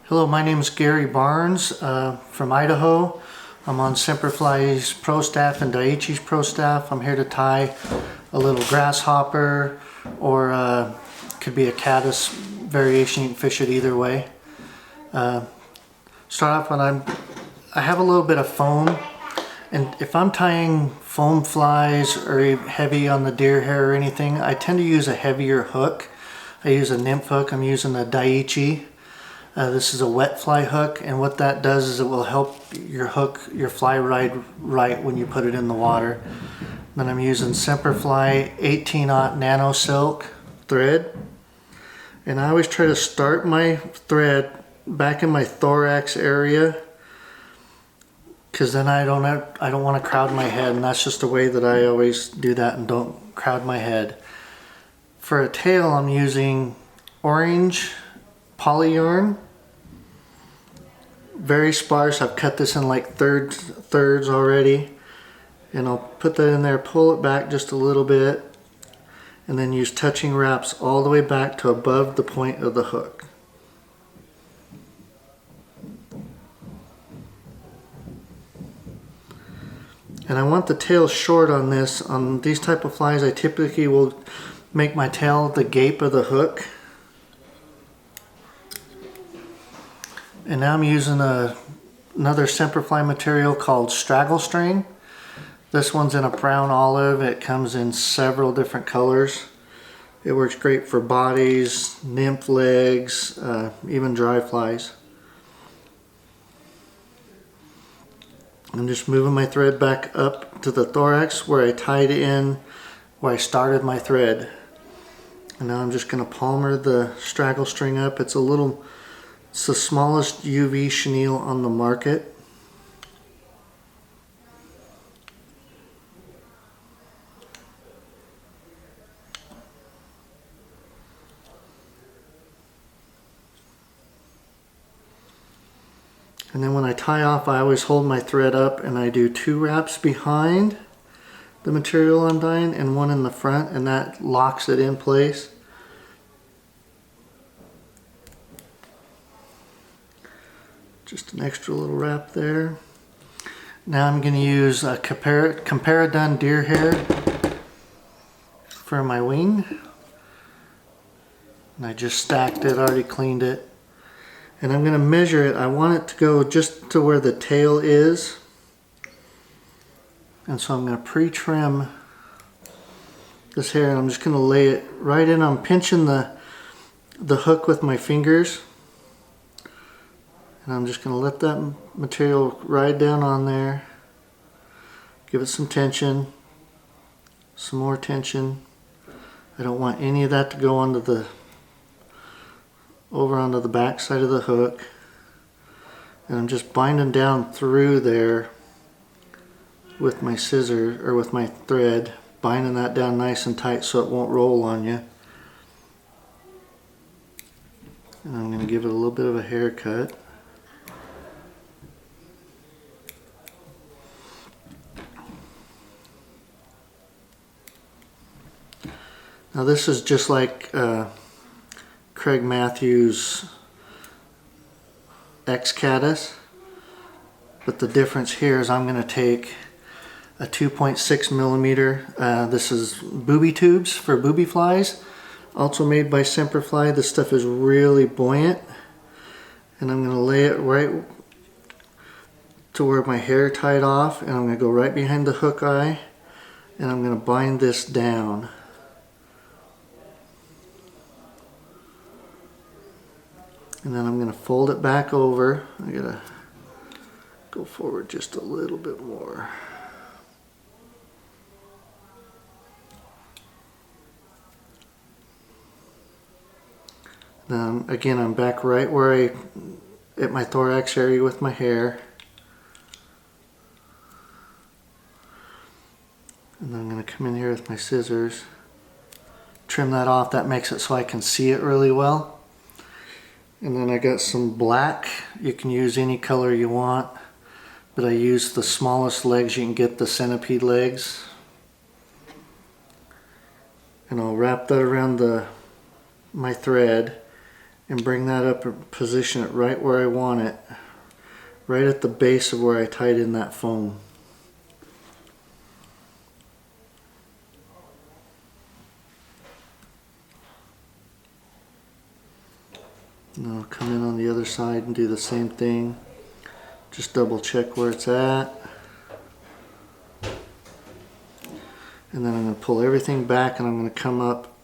Hello, my name is Gary Barnes from Idaho. I'm on Semperfly's pro staff and Daiichi's pro staff. I'm here to tie a little grasshopper or could be a caddis variation. You can fish it either way. Start off when I have a little bit of foam, and if I'm tying foam flies or heavy on the deer hair or anything, I tend to use a heavier hook. I use a nymph hook. I'm using a Daiichi. This is a wet fly hook, and what that does is it will help your hook, your fly ride right when you put it in the water. Then I'm using Semperfly 18-aught Nano silk thread, and I always try to start my thread back in my thorax area, because then I don't want to crowd my head, and that's just the way that I always do that and don't crowd my head. For a tail, I'm using orange poly yarn, very sparse. I've cut this in like thirds already, and I'll put that in there, pull it back just a little bit, and then use touching wraps all the way back to above the point of the hook. And I want the tail short on this. On these type of flies, I typically will make my tail the gape of the hook. And now I'm using another Semperfly material called Strangle string. This one's in a brown olive. It comes in several different colors. It works great for bodies, nymph legs, even dry flies. I'm just moving my thread back up to the thorax where I tied in, where I started my thread. And now I'm just going to palmer the Strangle string up. It's the smallest UV chenille on the market. And then when I tie off, I always hold my thread up and I do 2 wraps behind the material I'm dyeing and 1 in the front, and that locks it in place. Just an extra little wrap there. Now I'm going to use a Comparadun deer hair for my wing. And I just stacked it, already cleaned it. And I'm going to measure it. I want it to go just to where the tail is. And so I'm going to pre-trim this hair, and I'm just going to lay it right in. I'm pinching the hook with my fingers. And I'm just going to let that material ride down on there. Give it some tension. Some more tension. I don't want any of that to go over onto the back side of the hook. And I'm just binding down through there with my scissors, or with my thread, binding that down nice and tight so it won't roll on you. And I'm going to give it a little bit of a haircut. Now this is just like Craig Matthews' X-Caddis, but the difference here is I'm going to take a 2.6 millimeter. This is Booby tubes for booby flies, also made by Semperfly. This stuff is really buoyant, and I'm going to lay it right to where my hair tied off, and I'm going to go right behind the hook eye, and I'm going to bind this down. And then I'm going to fold it back over. I gotta go forward just a little bit more. Then again, I'm back right where at my thorax area with my hair. And then I'm going to come in here with my scissors, trim that off. That makes it so I can see it really well. And then I got some black. You can use any color you want, but I use the smallest legs you can get, the centipede legs. And I'll wrap that around my thread, and bring that up and position it right where I want it, right at the base of where I tied in that foam. And I'll come in on the other side and do the same thing. Just double check where it's at. And then I'm going to pull everything back and I'm going to come up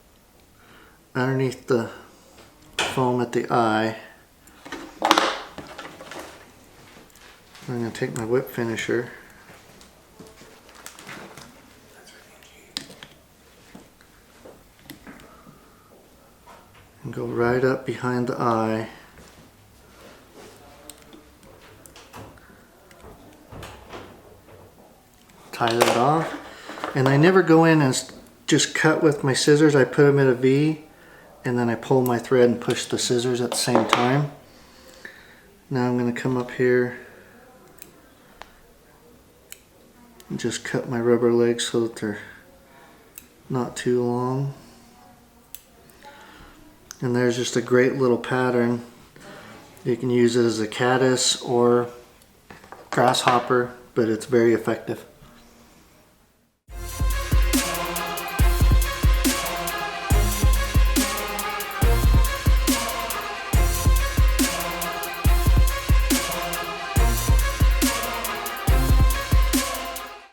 underneath the foam at the eye. I'm going to take my whip finisher and go right up behind the eye. Tie that off. And I never go in and just cut with my scissors. I put them in a V and then I pull my thread and push the scissors at the same time. Now I'm going to come up here and just cut my rubber legs so that they're not too long. And there's just a great little pattern. You can use it as a caddis or grasshopper, but it's very effective.